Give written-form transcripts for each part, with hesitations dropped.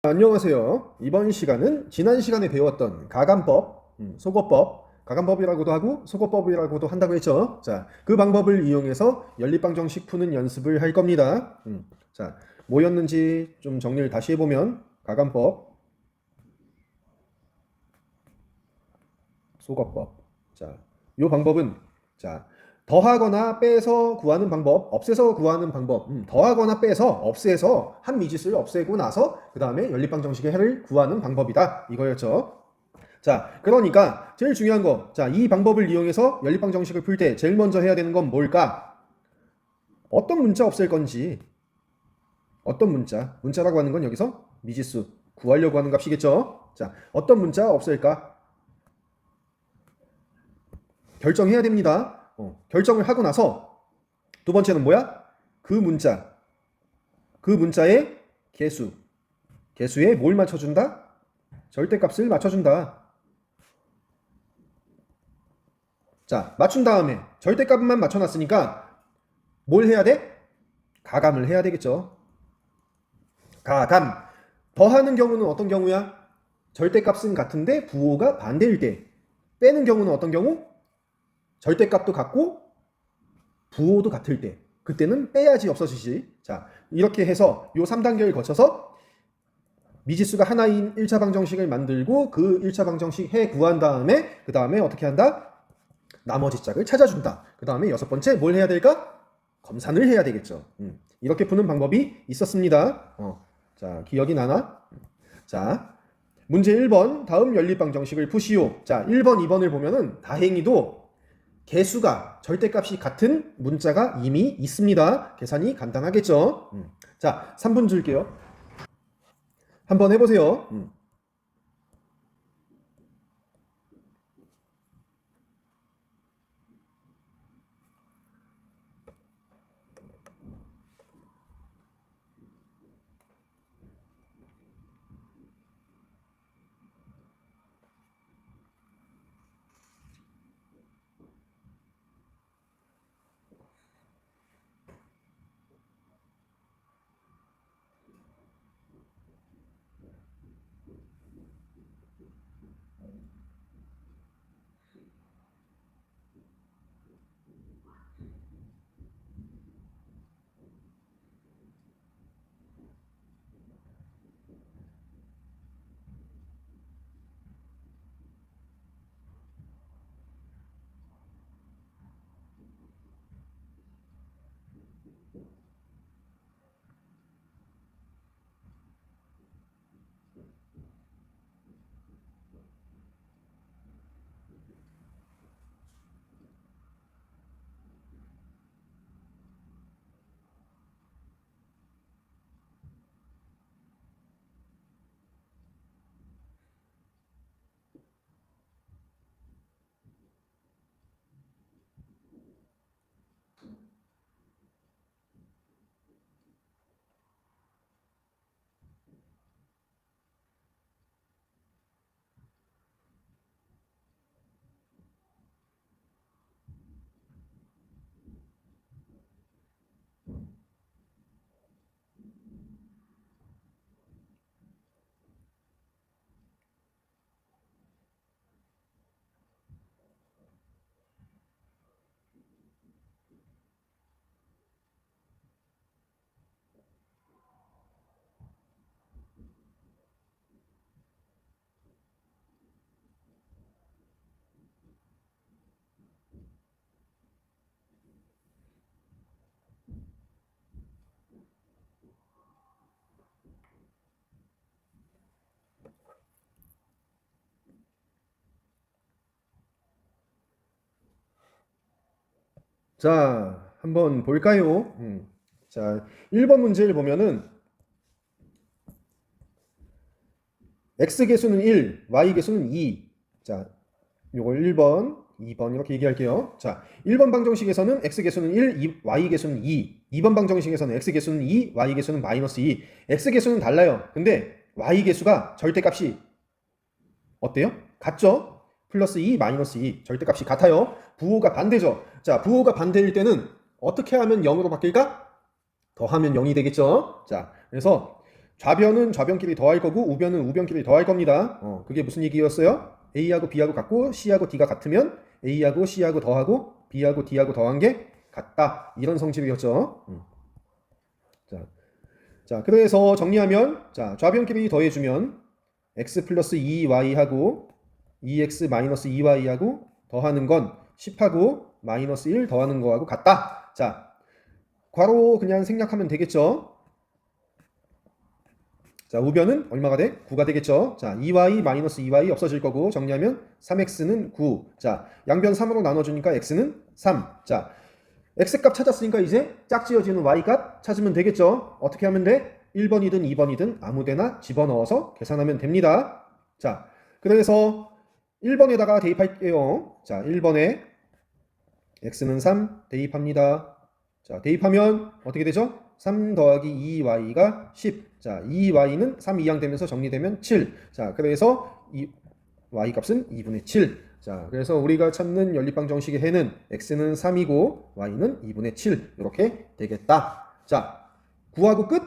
안녕하세요. 이번 시간은 지난 시간에 배웠던 가감법, 소거법, 가감법이라고도 하고 소거법이라고도 한다고 했죠. 자, 그 방법을 이용해서 연립방정식 푸는 연습을 할 겁니다. 자, 뭐였는지 좀 정리를 다시 해보면 가감법, 소거법. 자, 요 방법은 자, 더하거나 빼서 구하는 방법, 없애서 구하는 방법. 더하거나 빼서 없애서 한 미지수를 없애고 나서 그 다음에 연립방정식의 해를 구하는 방법이다. 이거였죠. 자, 그러니까 제일 중요한 거. 자, 이 방법을 이용해서 연립방정식을 풀 때 제일 먼저 해야 되는 건 뭘까? 어떤 문자 없앨 건지. 어떤 문자? 문자라고 하는 건 여기서 미지수 구하려고 하는 값이겠죠. 자, 어떤 문자 없앨까? 결정해야 됩니다. 결정을 하고 나서 두 번째는 뭐야? 그 문자, 그 문자의 개수, 개수에 뭘 맞춰준다? 절대값을 맞춰준다. 자, 맞춘 다음에 절대값만 맞춰놨으니까 뭘 해야 돼? 가감을 해야 되겠죠. 가감. 더하는 경우는 어떤 경우야? 절대값은 같은데 부호가 반대일 때. 빼는 경우는 어떤 경우? 절대값도 같고 부호도 같을 때. 그때는 빼야지 없어지지. 자, 이렇게 해서 요 3단계를 거쳐서 미지수가 하나인 1차 방정식을 만들고 그 1차 방정식 해 구한 다음에 그 다음에 어떻게 한다? 나머지 짝을 찾아준다. 그 다음에 여섯 번째 뭘 해야 될까? 검산을 해야 되겠죠. 이렇게 푸는 방법이 있었습니다. 자, 기억이 나나? 자, 문제 1번 다음 연립방정식을 푸시오. 자, 1번, 2번을 보면은 다행히도 개수가 절대값이 같은 문자가 이미 있습니다. 계산이 간단하겠죠. 자, 3분 줄게요. 한번 해보세요. 자, 한번 볼까요? 자, 1번 문제를 보면은 x계수는 1, y계수는 2. 자, 요걸 1번, 2번 이렇게 얘기할게요. 자, 1번 방정식에서는 x계수는 1, y계수는 2. 2번 방정식에서는 x계수는 2, y계수는 마이너스 2. x계수는 달라요. 근데 y계수가 절대값이 어때요? 같죠? 플러스 2, 마이너스 2. 절대값이 같아요. 부호가 반대죠. 자, 부호가 반대일 때는 어떻게 하면 0으로 바뀔까? 더하면 0이 되겠죠. 자, 그래서 좌변은 좌변끼리 더할 거고 우변은 우변끼리 더할 겁니다. 그게 무슨 얘기였어요? A하고 B하고 같고 C하고 D가 같으면 A하고 C하고 더하고 B하고 D하고 더한 게 같다. 이런 성질이었죠. 자, 그래서 정리하면 자, 좌변끼리 더해주면 x 플러스 2y하고 2x 마이너스 2y하고 더하는 건 10하고 마이너스 1 더하는 거하고 같다. 자, 괄호 그냥 생략하면 되겠죠. 자, 우변은 얼마가 돼? 9가 되겠죠. 자, 2y 마이너스 2y 없어질 거고 정리하면 3x는 9. 자, 양변 3으로 나눠주니까 x는 3. 자, x값 찾았으니까 이제 짝지어지는 y값 찾으면 되겠죠. 어떻게 하면 돼? 1번이든 2번이든 아무데나 집어넣어서 계산하면 됩니다. 자, 그래서 1번에다가 대입할게요. 자, 1번에 x는 3 대입합니다. 자, 대입하면 어떻게 되죠? 3 더하기 2y가 10. 자, 2y는 3 이항 되면서 정리되면 7. 자, 그래서 이 y 값은 2분의 7. 자, 그래서 우리가 찾는 연립방 정식의 해는 x는 3이고 y는 2분의 7 이렇게 되겠다. 자, 구하고 끝?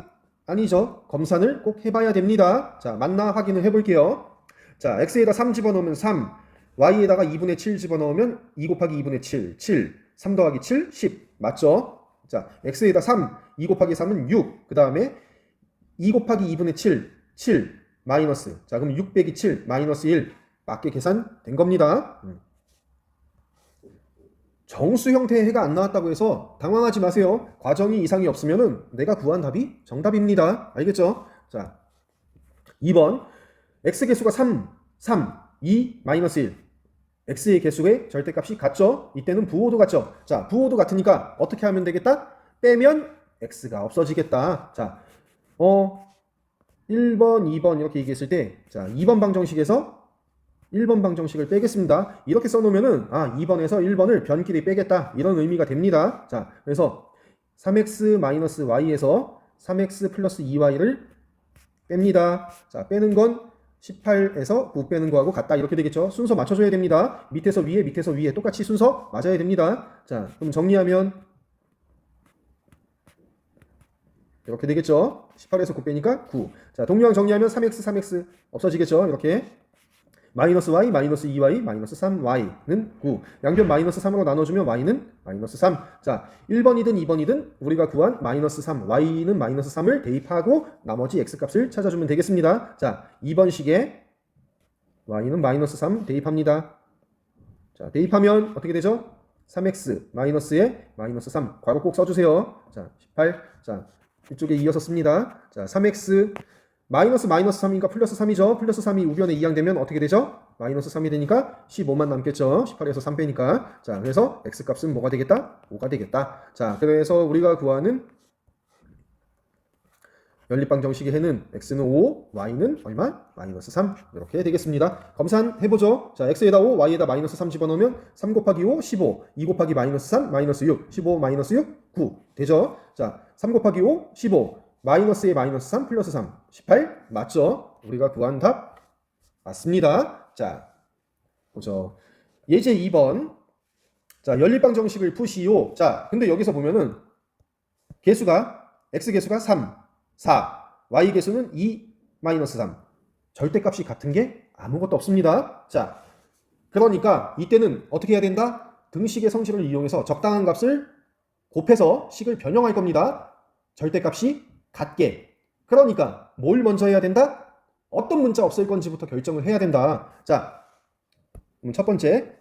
아니죠. 검산을 꼭 해봐야 됩니다. 자, 맞나 확인을 해볼게요. 자, x에다 3 집어넣으면 3, y에다가 2분의 7 집어넣으면 2 곱하기 2분의 7, 7, 3 더하기 7, 10. 맞죠? 자, x에다 3, 2 곱하기 3은 6, 그 다음에 2 곱하기 2분의 7, 7, 마이너스. 자, 그럼 6 빼기 7, 마이너스 1. 맞게 계산된 겁니다. 정수 형태의 해가 안 나왔다고 해서 당황하지 마세요. 과정이 이상이 없으면 내가 구한 답이 정답입니다. 알겠죠? 자, 2번 x 개수가 3, 2, 마이너스 1. x의 개수의 절대값이 같죠? 이때는 부호도 같죠? 자, 부호도 같으니까 어떻게 하면 되겠다? 빼면 x가 없어지겠다. 자, 1번, 2번 이렇게 얘기했을 때 자, 2번 방정식에서 1번 방정식을 빼겠습니다. 이렇게 써놓으면은 2번에서 1번을 변끼리 빼겠다 이런 의미가 됩니다. 자, 그래서 3x-y에서 3x 플러스 2y를 뺍니다. 자, 빼는 건 18에서 9 빼는 거하고 같다 이렇게 되겠죠. 순서 맞춰줘야 됩니다. 밑에서 위에 똑같이 순서 맞아야 됩니다. 자, 그럼 정리하면 이렇게 되겠죠. 18에서 9 빼니까 9. 자, 동류항 정리하면 3x 없어지겠죠. 이렇게 마이너스 y, 마이너스 2y, 마이너스 3y는 9. 양변 마이너스 3으로 나눠주면 y는 마이너스 3. 자, 1번이든 2번이든 우리가 구한 마이너스 3, y는 마이너스 3을 대입하고 나머지 x값을 찾아주면 되겠습니다. 자, 2번식에 y는 마이너스 3 대입합니다. 자, 대입하면 어떻게 되죠? 3x 마이너스에 마이너스 3. 괄호 꼭 써주세요. 자, 18. 자, 이쪽에 이어서 씁니다. 자, 3x 마이너스 3이니까 플러스 3이죠. 플러스 3이 우변에 이항되면 어떻게 되죠? 마이너스 3이 되니까 15만 남겠죠. 18에서 3 빼니까. 자, 그래서 x값은 뭐가 되겠다? 5가 되겠다. 자, 그래서 우리가 구하는 연립방 정식의 해는 x는 5, y는 얼마? 마이너스 3. 이렇게 되겠습니다. 검산해보죠. 자, x에다 5, y에다 마이너스 3 집어넣으면 3 곱하기 5, 15. 2 곱하기 마이너스 3, 마이너스 6. 15 마이너스 6, 9. 되죠? 자, 3 곱하기 5, 15. 마이너스에 마이너스 3 플러스 3 18 맞죠? 우리가 구한 답 맞습니다. 자, 보죠. 예제 2번. 자, 연립방 정식을 푸시오. 자, 근데 여기서 보면은 개수가 x 개수가 3, 4, y 개수는 2, 마이너스 3. 절대값이 같은 게 아무것도 없습니다. 자, 그러니까 이때는 어떻게 해야 된다? 등식의 성질을 이용해서 적당한 값을 곱해서 식을 변형할 겁니다. 절대값이 같게. 그러니까 뭘 먼저 해야 된다? 어떤 문자 없앨 건지부터 결정을 해야 된다. 자, 그럼 첫 번째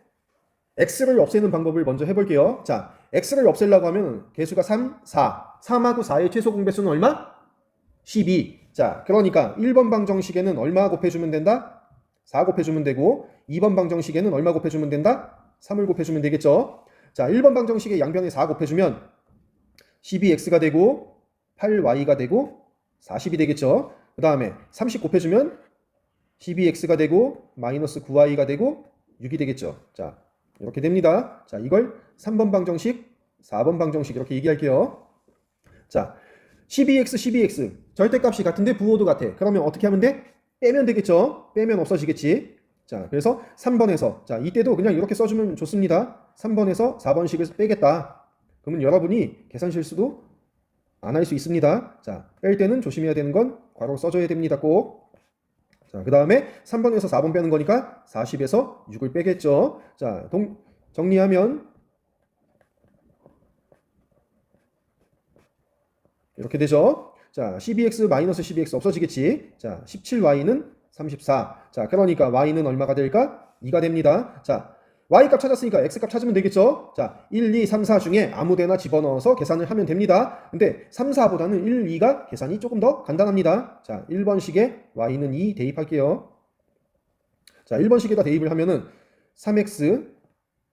x를 없애는 방법을 먼저 해볼게요. 자, x를 없애려고 하면 개수가 3, 4. 3하고 4의 최소 공배수는 얼마? 12. 자, 그러니까 1번 방정식에는 얼마 곱해주면 된다? 4 곱해주면 되고 2번 방정식에는 얼마 곱해주면 된다? 3을 곱해주면 되겠죠. 자, 1번 방정식에 양변에 4 곱해주면 12x가 되고 8y가 되고 40이 되겠죠. 그 다음에 30 곱해주면 12x가 되고 마이너스 9y가 되고 6이 되겠죠. 자, 이렇게 됩니다. 자, 이걸 3번 방정식, 4번 방정식 이렇게 얘기할게요. 자, 12x 절대값이 같은데 부호도 같아. 그러면 어떻게 하면 돼? 빼면 되겠죠. 빼면 없어지겠지. 자, 그래서 3번에서 자, 이때도 그냥 이렇게 써주면 좋습니다. 3번에서 4번식을 빼겠다. 그러면 여러분이 계산 실수도 안 할 수 있습니다. 자, 뺄 때는 조심해야 되는 건 괄호 써줘야 됩니다. 꼭. 자, 그 다음에 3번에서 4번 빼는 거니까 40에서 6을 빼겠죠. 자, 정리하면 이렇게 되죠. 자, 12x 마이너스 12x 없어지겠지. 자, 17y는 34. 자, 그러니까 y는 얼마가 될까? 2가 됩니다. 자, y값 찾았으니까 x값 찾으면 되겠죠. 자, 1, 2, 3, 4 중에 아무 데나 집어넣어서 계산을 하면 됩니다. 근데 3, 4보다는 1, 2가 계산이 조금 더 간단합니다. 자, 1번식에 y는 2 대입할게요. 자, 1번식에다 대입을 하면은 3x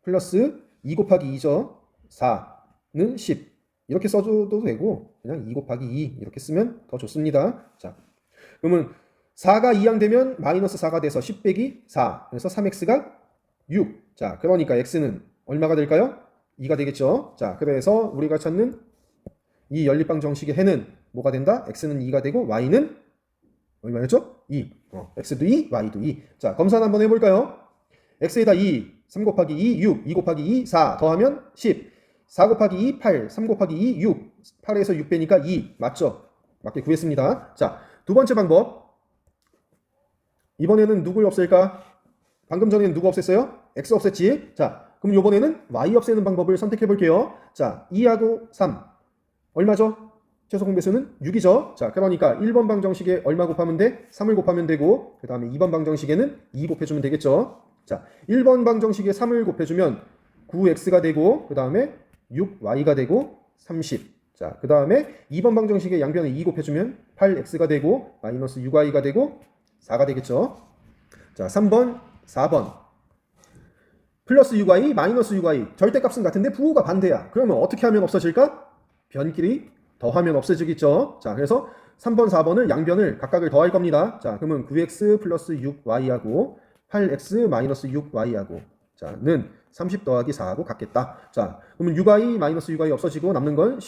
플러스 2 곱하기 2죠. 4는 10. 이렇게 써줘도 되고 그냥 2 곱하기 2 이렇게 쓰면 더 좋습니다. 자, 그러면 4가 2양 되면 마이너스 4가 돼서 10 빼기 4. 그래서 3x가 6. 자, 그러니까 x는 얼마가 될까요? 2가 되겠죠. 자, 그래서 우리가 찾는 이 연립방 정식의 해는 뭐가 된다? x는 2가 되고 y는 얼마였죠? 2. x도 2, y도 2. 자, 검사 한번 해볼까요? x에다 2, 3 곱하기 2, 6, 2 곱하기 2, 4 더하면 10. 4 곱하기 2, 8, 3 곱하기 2, 6. 8에서 6 빼니까 2. 맞죠? 맞게 구했습니다. 자, 두 번째 방법. 이번에는 누굴 없앨까? 방금 전에는 누구 없앴어요? x 없앴지? 자, 그럼 이번에는 y 없애는 방법을 선택해 볼게요. 자, 2하고 3. 얼마죠? 최소 공배수는 6이죠. 자, 그러니까 1번 방정식에 얼마 곱하면 돼? 3을 곱하면 되고, 그 다음에 2번 방정식에는 2 곱해주면 되겠죠. 자, 1번 방정식에 3을 곱해주면 9x가 되고, 그 다음에 6y가 되고, 30. 자, 그 다음에 2번 방정식에 양변에 2 곱해주면 8x가 되고, 마이너스 6y가 되고, 4가 되겠죠. 자, 3번, 4번. 플러스 6y, 마이너스 6y. 절대값은 같은데 부호가 반대야. 그러면 어떻게 하면 없어질까? 변끼리 더하면 없어지겠죠. 자, 그래서 3번, 4번을 양변을 각각을 더할 겁니다. 자, 그러면 9x 플러스 6y하고 8x 마이너스 6y하고 자는 30 더하기 4하고 같겠다. 자, 그러면 6y 마이너스 6y 없어지고 남는 건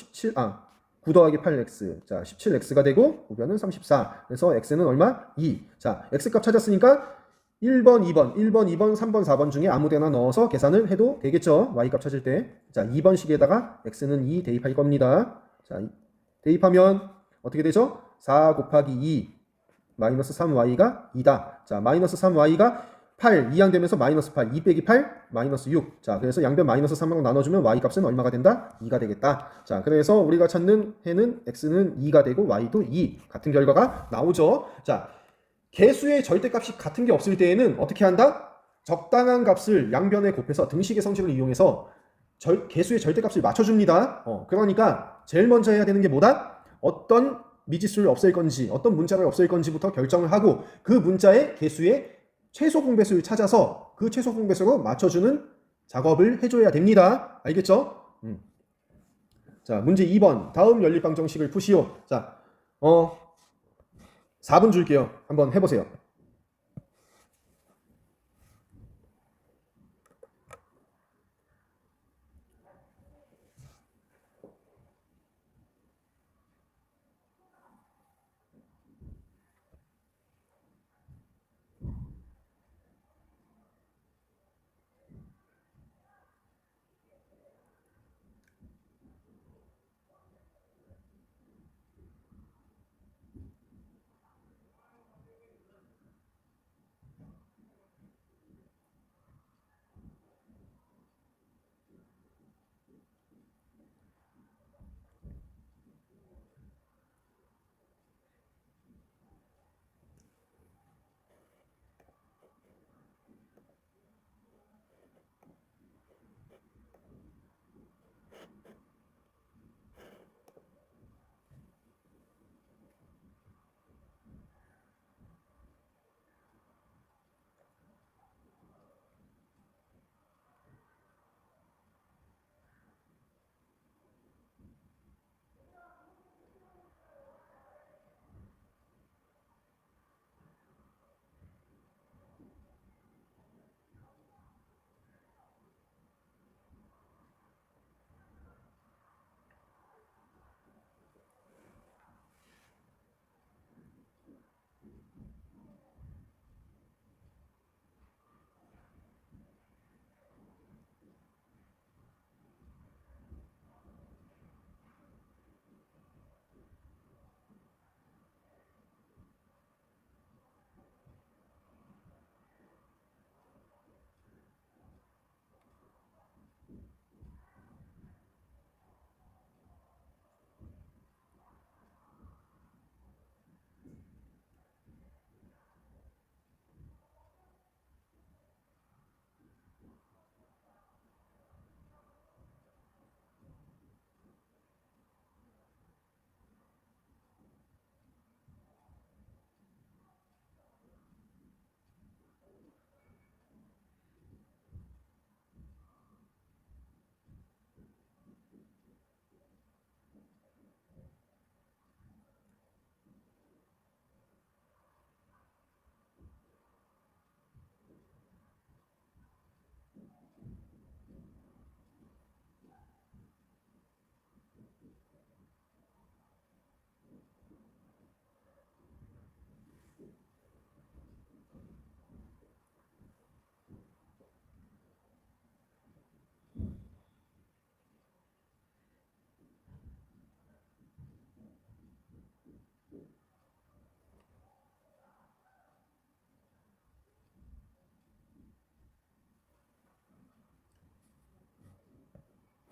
9 더하기 8x. 자, 17x가 되고 우변은 34. 그래서 x는 얼마? 2. 자, x값 찾았으니까 1번, 2번, 1번, 2번, 3번, 4번 중에 아무 데나 넣어서 계산을 해도 되겠죠. y값 찾을 때. 자, 2번 식에다가 x는 2 대입할 겁니다. 자, 대입하면 어떻게 되죠? 4 곱하기 2 마이너스 3y가 2다. 자, 마이너스 3y가 8, 2양 되면서 마이너스 8, 2 빼기 8, 마이너스 6. 자, 그래서 양변 마이너스 3으로 나눠주면 y값은 얼마가 된다? 2가 되겠다. 자, 그래서 우리가 찾는 해는 x는 2가 되고 y도 2. 같은 결과가 나오죠. 자, 개수의 절대값이 같은 게 없을 때에는 어떻게 한다? 적당한 값을 양변에 곱해서 등식의 성질을 이용해서 개수의 절대값을 맞춰줍니다. 그러니까 제일 먼저 해야 되는 게 뭐다? 어떤 미지수를 없앨 건지 어떤 문자를 없앨 건지부터 결정을 하고 그 문자의 개수의 최소 공배수를 찾아서 그 최소 공배수로 맞춰주는 작업을 해줘야 됩니다. 알겠죠? 자, 문제 2번. 다음 연립방정식을 푸시오. 자, 4분 줄게요. 한번 해보세요.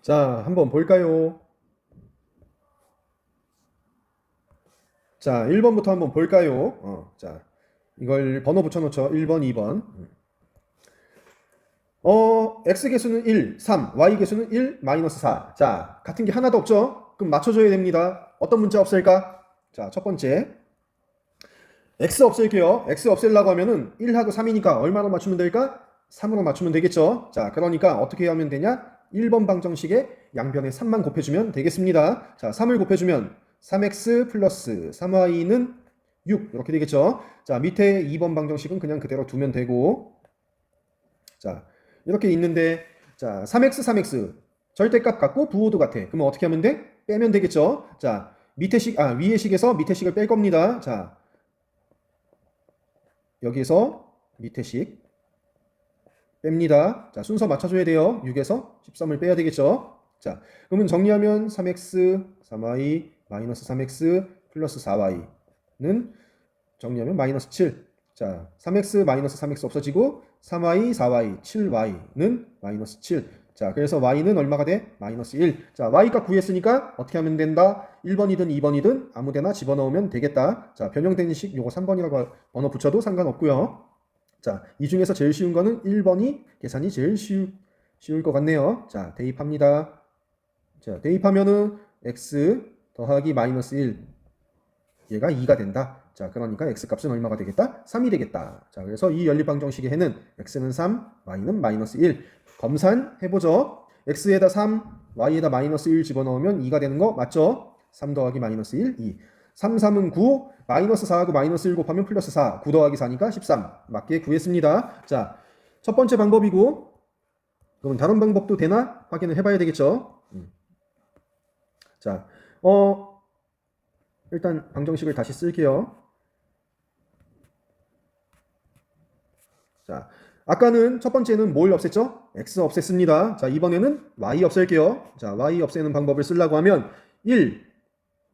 자, 한번 볼까요? 자, 1번부터 한번 볼까요? 자, 이걸 번호 붙여놓죠. 1번, 2번. x 개수는 1, 3, y 개수는 1, 마이너스 4. 자, 같은 게 하나도 없죠? 그럼 맞춰줘야 됩니다. 어떤 문자 없앨까? 자, 첫 번째. x 없앨게요. x 없애려고 하면은 1하고 3이니까 얼마로 맞추면 될까? 3으로 맞추면 되겠죠? 자, 그러니까 어떻게 하면 되냐? 1번 방정식에 양변에 3만 곱해주면 되겠습니다. 자, 3을 곱해주면 3x 플러스 3y는 6 이렇게 되겠죠? 자, 밑에 2번 방정식은 그냥 그대로 두면 되고, 자, 이렇게 있는데, 자, 3x, 3x 절대값 같고 부호도 같아. 그러면 어떻게 하면 돼? 빼면 되겠죠? 자, 위의 식에서 밑에 식을 뺄 겁니다. 자, 여기서 밑에 식 뺍니다. 자, 순서 맞춰줘야 돼요. 6에서 13을 빼야 되겠죠? 자, 그러면 정리하면 3x, 3y, 마이너스 3x, 플러스 4y는 정리하면 마이너스 7. 자, 3x, 마이너스 3x 없어지고 3y, 4y, 7y는 마이너스 7. 자, 그래서 y는 얼마가 돼? 마이너스 1. 자, y값 구했으니까 어떻게 하면 된다? 1번이든 2번이든 아무데나 집어넣으면 되겠다. 자, 변형된 식 요거 3번이라고 번호 붙여도 상관없고요. 자, 이 중에서 제일 쉬운 거는 1번이 계산이 제일 쉬울 것 같네요. 자, 대입합니다. 자, 대입하면은 x 더하기 마이너스 1 얘가 2가 된다. 자, 그러니까 x값은 얼마가 되겠다? 3이 되겠다. 자, 그래서 이 연립방정식의 해는 x는 3, y는 마이너스 1. 검산해보죠. x에다 3, y에다 마이너스 1 집어넣으면 2가 되는 거 맞죠? 3 더하기 마이너스 1, 2. 3, 3은 9, 마이너스 4하고 마이너스 1 곱하면 플러스 4. 9 더하기 4니까 13. 맞게 구했습니다. 자, 첫 번째 방법이고, 그러면 다른 방법도 되나? 확인을 해봐야 되겠죠? 자, 일단 방정식을 다시 쓸게요. 자, 아까는 첫 번째는 뭘 없앴죠? x 없앴습니다. 자, 이번에는 y 없앨게요. 자, y 없애는 방법을 쓰려고 하면 1,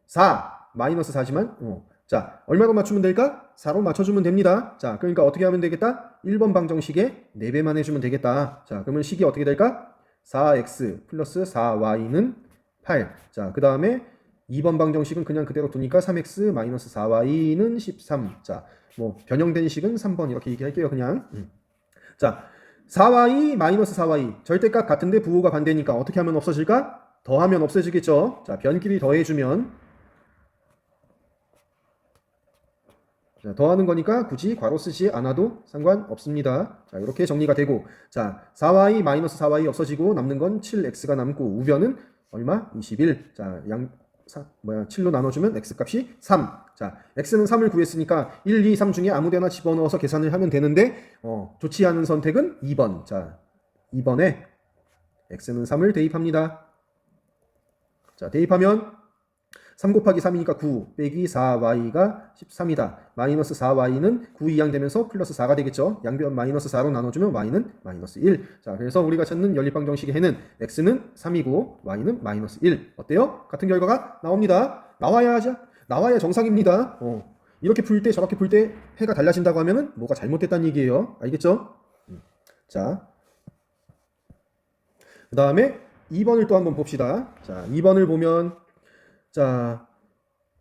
4, 마이너스 4지만 자, 얼마로 맞추면 될까? 4로 맞춰주면 됩니다. 자, 그러니까 어떻게 하면 되겠다? 1번 방정식에 4배만 해주면 되겠다. 자, 그러면 식이 어떻게 될까? 4x 플러스 4y는 8. 자, 그 다음에 2번 방정식은 그냥 그대로 두니까 3x 마이너스 4y는 13. 자, 뭐 변형된 식은 3번 이렇게 얘기할게요. 그냥. 자, 4y 마이너스 4y 절대값 같은데 부호가 반대니까 어떻게 하면 없어질까? 더하면 없어지겠죠. 자, 변끼리 더해주면, 자, 더하는 거니까 굳이 괄호 쓰지 않아도 상관없습니다. 자, 이렇게 정리가 되고, 자, 4y 마이너스 4y 없어지고 남는 건 7x가 남고 우변은 얼마? 21. 자, 7로 나눠주면 x값이 3. 자, x는 3을 구했으니까 1, 2, 3 중에 아무데나 집어넣어서 계산을 하면 되는데 좋지 않은 선택은 2번. 자, 2번에 x는 3을 대입합니다. 자, 대입하면 3 곱하기 3이니까 9 빼기 4y가 13이다. 마이너스 4y는 9 이항 되면서 플러스 4가 되겠죠. 양변 마이너스 4로 나눠주면 y는 마이너스 1. 자, 그래서 우리가 찾는 연립방정식의 해는 x는 3이고 y는 마이너스 1. 어때요? 같은 결과가 나옵니다. 나와야 정상입니다. 이렇게 풀 때 저렇게 풀 때 해가 달라진다고 하면은 뭐가 잘못됐다는 얘기예요. 알겠죠? 자, 그 다음에 2번을 또 한번 봅시다. 자, 2번을 보면, 자,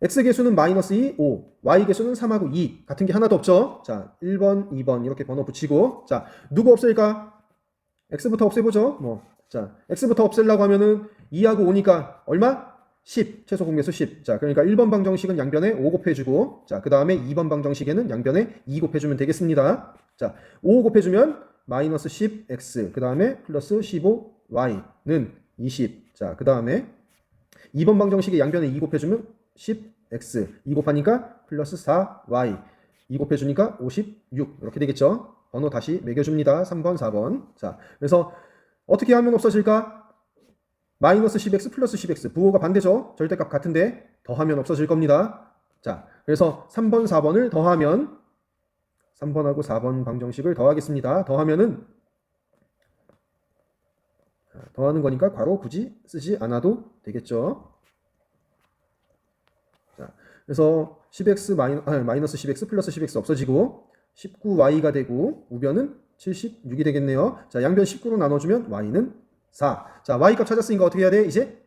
x 개수는 마이너스 2, 5, y 개수는 3하고 2. 같은 게 하나도 없죠? 자, 1번, 2번 이렇게 번호 붙이고, 자, 누구 없앨까? x부터 없애보죠. 자, x부터 없애려고 하면은 2하고 5니까 얼마? 10. 최소 공개수 10. 자, 그러니까 1번 방정식은 양변에 5 곱해주고, 자, 그 다음에 2번 방정식에는 양변에 2 곱해주면 되겠습니다. 자, 5 곱해주면 마이너스 10x, 그 다음에 플러스 15y는 20. 자, 그 다음에 2번 방정식에 양변에 2 곱해주면 10x, 2 곱하니까 플러스 4y, 2 곱해주니까 56 이렇게 되겠죠. 번호 다시 매겨줍니다. 3번, 4번. 자, 그래서 어떻게 하면 없어질까? 마이너스 10x 플러스 10x, 부호가 반대죠. 절대값 같은데 더하면 없어질 겁니다. 자, 그래서 3번, 4번을 더하면 3번하고 4번 방정식을 더하겠습니다. 더하면은 더하는 거니까 괄호 굳이 쓰지 않아도 되겠죠. 자, 그래서 10x 마이너스 10x 플러스 10x 없어지고 19y가 되고 우변은 76이 되겠네요. 자, 양변 19로 나눠주면 y는 4. 자, y값 찾았으니까 어떻게 해야 돼? 이제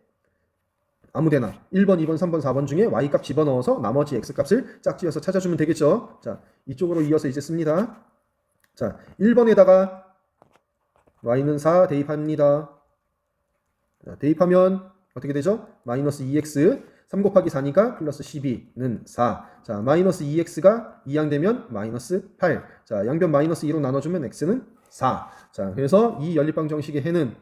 아무데나 1번, 2번, 3번, 4번 중에 y값 집어넣어서 나머지 x값을 짝지어서 찾아주면 되겠죠. 자, 이쪽으로 이어서 이제 씁니다. 자, 1번에다가 y는 4 대입합니다. 자, 대입하면 어떻게 되죠? 마이너스 2x 3 곱하기 4니까 플러스 12는 4. 자, 마이너스 2x가 2양되면 마이너스 8. 자, 양변 마이너스 2로 나눠주면 x는 4. 자, 그래서 이 연립방 정식의 해는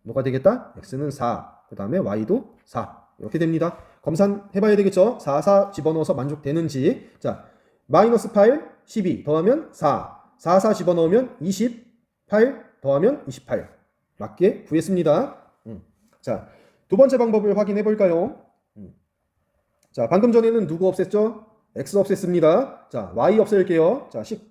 뭐가 되겠다? x는 4. 그 다음에 y도 4. 이렇게 됩니다. 검산해봐야 되겠죠? 4, 4 집어넣어서 만족되는지. 자, 마이너스 8, 12 더하면 4. 4, 4 집어넣으면 28 더하면 28. 맞게 구했습니다. 자, 두 번째 방법을 확인해 볼까요? 자, 방금 전에는 누구 없앴죠? x 없앴습니다. 자, y 없앨게요. 자, 10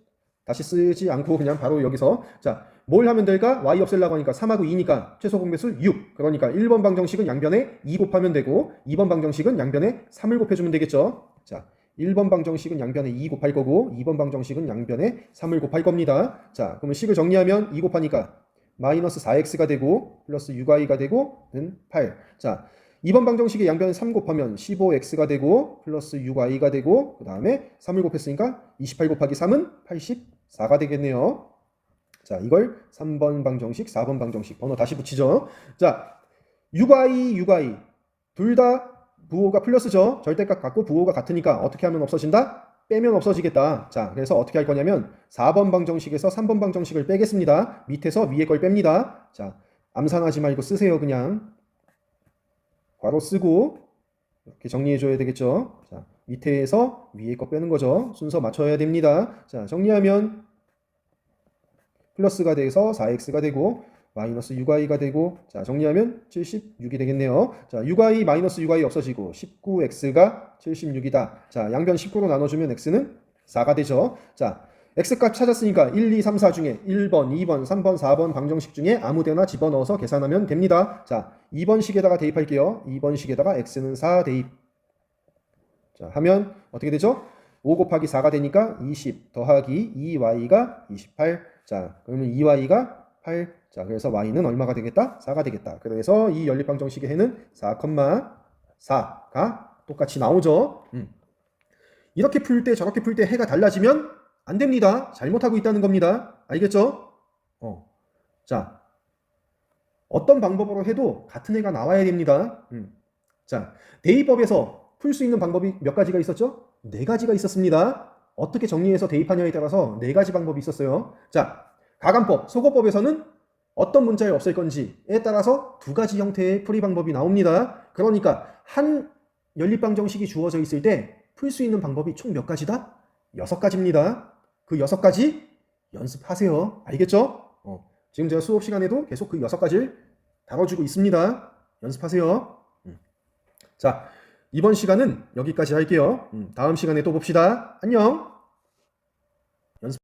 다시 쓰지 않고 그냥 바로 여기서. 자, 뭘 하면 될까? y 없애려고 하니까 3하고 2니까 최소 공배수 6. 그러니까 1번 방정식은 양변에 2 곱하면 되고 2번 방정식은 양변에 3을 곱해주면 되겠죠. 자, 1번 방정식은 양변에 2 곱할 거고 2번 방정식은 양변에 3을 곱할 겁니다. 자, 그러면 식을 정리하면 2 곱하니까 마이너스 4x가 되고 플러스 6y가 되고 는 8. 자, 2번 방정식의 양변에 3 곱하면 15x가 되고 플러스 6y가 되고 그 다음에 3을 곱했으니까 28 곱하기 3은 84가 되겠네요. 자, 이걸 3번 방정식, 4번 방정식 번호 다시 붙이죠. 자, 6y 둘 다 부호가 플러스죠. 절대값 같고 부호가 같으니까 어떻게 하면 없어진다? 빼면 없어지겠다. 자, 그래서 어떻게 할 거냐면 4번 방정식에서 3번 방정식을 빼겠습니다. 밑에서 위에 걸 뺍니다. 자, 암산하지 말고 쓰세요. 그냥 괄호 쓰고 이렇게 정리해 줘야 되겠죠. 자, 밑에서 위에 거 빼는 거죠. 순서 맞춰야 됩니다. 자, 정리하면 플러스가 돼서 4x가 되고 마이너스 6y가 되고 자, 정리하면 76이 되겠네요. 자, 6y 마이너스 6y 없어지고 19x가 76이다. 자, 양변 19로 나눠주면 x는 4가 되죠. 자, x값 찾았으니까 1, 2, 3, 4 중에 1번, 2번, 3번, 4번 방정식 중에 아무데나 집어넣어서 계산하면 됩니다. 자, 2번 식에다가 대입할게요. 2번 식에다가 x는 4 대입. 자, 하면 어떻게 되죠? 5 곱하기 4가 되니까 20 더하기 2y가 28. 자, 그러면 2y가 8. 자, 그래서 y는 얼마가 되겠다? 4가 되겠다. 그래서 이 연립방정식의 해는 4,4가 똑같이 나오죠. 이렇게 풀 때 저렇게 풀 때 해가 달라지면 안 됩니다. 잘못하고 있다는 겁니다. 알겠죠? 자, 어떤 방법으로 해도 같은 해가 나와야 됩니다. 자, 대입법에서 풀 수 있는 방법이 몇 가지가 있었죠? 4가지가 있었습니다. 어떻게 정리해서 대입하냐에 따라서 4가지 방법이 있었어요. 자, 가감법, 소거법에서는 어떤 문자를 없앨 건지에 따라서 2가지 형태의 풀이 방법이 나옵니다. 그러니까 한 연립방정식이 주어져 있을 때 풀 수 있는 방법이 총 몇 가지다? 6가지입니다. 그 6가지 연습하세요. 알겠죠? 지금 제가 수업 시간에도 계속 그 6가지를 다뤄주고 있습니다. 연습하세요. 자, 이번 시간은 여기까지 할게요. 다음 시간에 또 봅시다. 안녕. 연습.